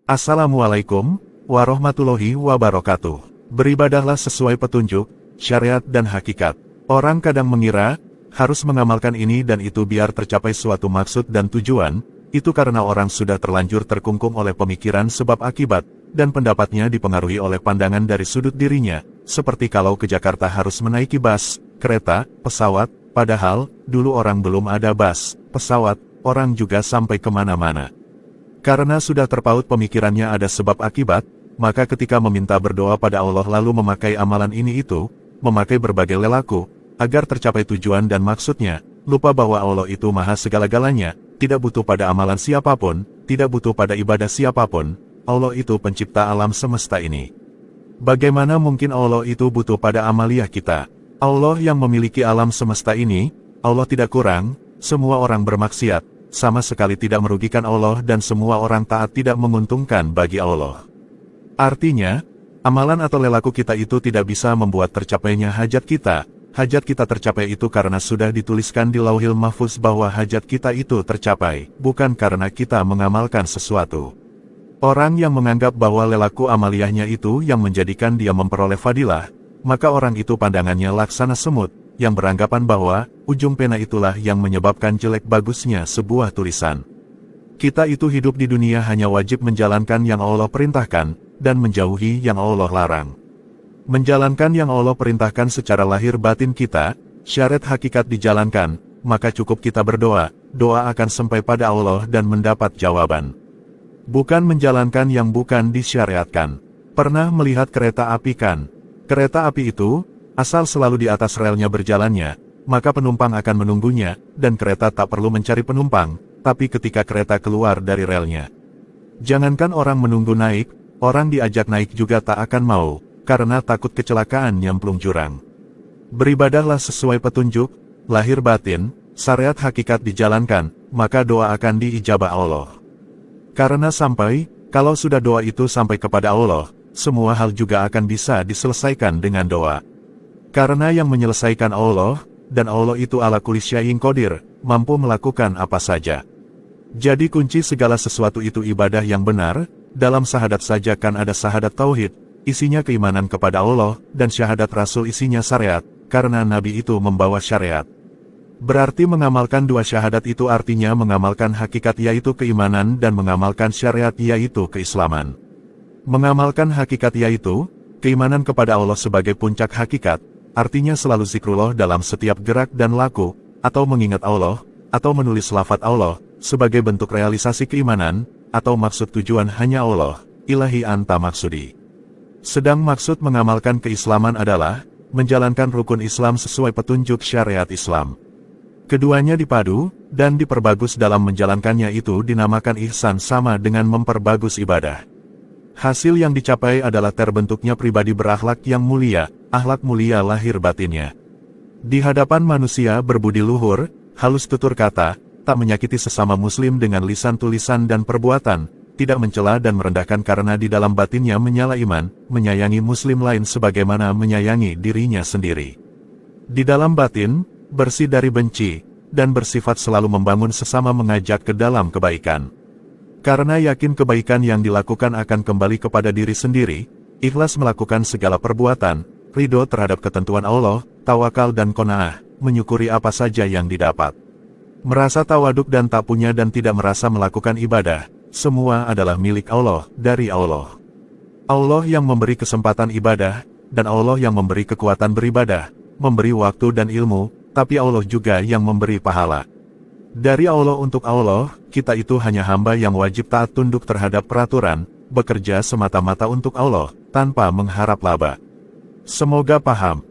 Assalamualaikum warahmatullahi wabarakatuh. Beribadahlah sesuai petunjuk, syariat dan hakikat. Orang kadang mengira, harus mengamalkan ini dan itu biar tercapai suatu maksud dan tujuan, itu karena orang sudah terlanjur terkungkung oleh pemikiran sebab akibat, dan pendapatnya dipengaruhi oleh pandangan dari sudut dirinya, seperti kalau ke Jakarta harus menaiki bus, kereta, pesawat, padahal, dulu orang belum ada bus, pesawat, orang juga sampai kemana-mana. Karena sudah terpaut pemikirannya ada sebab akibat, maka ketika meminta berdoa pada Allah lalu memakai amalan ini itu, memakai berbagai lelaku, agar tercapai tujuan dan maksudnya, lupa bahwa Allah itu maha segala-galanya, tidak butuh pada amalan siapapun, tidak butuh pada ibadah siapapun, Allah itu pencipta alam semesta ini. Bagaimana mungkin Allah itu butuh pada amaliah kita? Allah yang memiliki alam semesta ini, Allah tidak kurang, semua orang bermaksiat, sama sekali tidak merugikan Allah dan semua orang taat tidak menguntungkan bagi Allah. Artinya, amalan atau lelaku kita itu tidak bisa membuat tercapainya hajat kita. Hajat kita tercapai itu karena sudah dituliskan di Lauhil Mahfuz bahwa hajat kita itu tercapai, bukan karena kita mengamalkan sesuatu. Orang yang menganggap bahwa lelaku amaliyahnya itu yang menjadikan dia memperoleh fadilah, maka orang itu pandangannya laksana semut, yang beranggapan bahwa ujung pena itulah yang menyebabkan jelek bagusnya sebuah tulisan. Kita itu hidup di dunia hanya wajib menjalankan yang Allah perintahkan, dan menjauhi yang Allah larang. Menjalankan yang Allah perintahkan secara lahir batin kita, syariat hakikat dijalankan, maka cukup kita berdoa, doa akan sampai pada Allah dan mendapat jawaban. Bukan menjalankan yang bukan disyariatkan. Pernah melihat kereta api kan? Kereta api itu, asal selalu di atas relnya berjalannya, maka penumpang akan menunggunya, dan kereta tak perlu mencari penumpang, tapi ketika kereta keluar dari relnya. Jangankan orang menunggu naik, orang diajak naik juga tak akan mau, karena takut kecelakaan nyemplung jurang. Beribadahlah sesuai petunjuk, lahir batin, syariat hakikat dijalankan, maka doa akan diijabah Allah. Karena kalau sudah doa itu sampai kepada Allah, semua hal juga akan bisa diselesaikan dengan doa. Karena yang menyelesaikan Allah, dan Allah itu ala kulli syai'in qadir, mampu melakukan apa saja. Jadi kunci segala sesuatu itu ibadah yang benar, dalam syahadat saja kan ada syahadat tauhid, isinya keimanan kepada Allah, dan syahadat Rasul isinya syariat, karena Nabi itu membawa syariat. Berarti mengamalkan dua syahadat itu artinya mengamalkan hakikat yaitu keimanan dan mengamalkan syariat yaitu keislaman. Mengamalkan hakikat yaitu, keimanan kepada Allah sebagai puncak hakikat, artinya selalu zikrullah dalam setiap gerak dan laku, atau mengingat Allah, atau menulis lafaz Allah, sebagai bentuk realisasi keimanan, atau maksud tujuan hanya Allah, ilahi anta maksudi. Sedang maksud mengamalkan keislaman adalah, menjalankan rukun Islam sesuai petunjuk syariat Islam. Keduanya dipadu, dan diperbagus dalam menjalankannya itu dinamakan ihsan sama dengan memperbagus ibadah. Hasil yang dicapai adalah terbentuknya pribadi berakhlak yang mulia, akhlak mulia lahir batinnya. Di hadapan manusia berbudi luhur, halus tutur kata, tak menyakiti sesama muslim dengan lisan tulisan dan perbuatan, tidak mencela dan merendahkan karena di dalam batinnya menyala iman, menyayangi muslim lain sebagaimana menyayangi dirinya sendiri. Di dalam batin, bersih dari benci, dan bersifat selalu membangun sesama mengajak ke dalam kebaikan. Karena yakin kebaikan yang dilakukan akan kembali kepada diri sendiri, ikhlas melakukan segala perbuatan, ridho terhadap ketentuan Allah, tawakal dan qanaah, menyukuri apa saja yang didapat. Merasa tawaduk dan tak punya dan tidak merasa melakukan ibadah, semua adalah milik Allah, dari Allah. Allah yang memberi kesempatan ibadah, dan Allah yang memberi kekuatan beribadah, memberi waktu dan ilmu, tapi Allah juga yang memberi pahala. Dari Allah untuk Allah, kita itu hanya hamba yang wajib taat tunduk terhadap peraturan, bekerja semata-mata untuk Allah, tanpa mengharap laba. Semoga paham.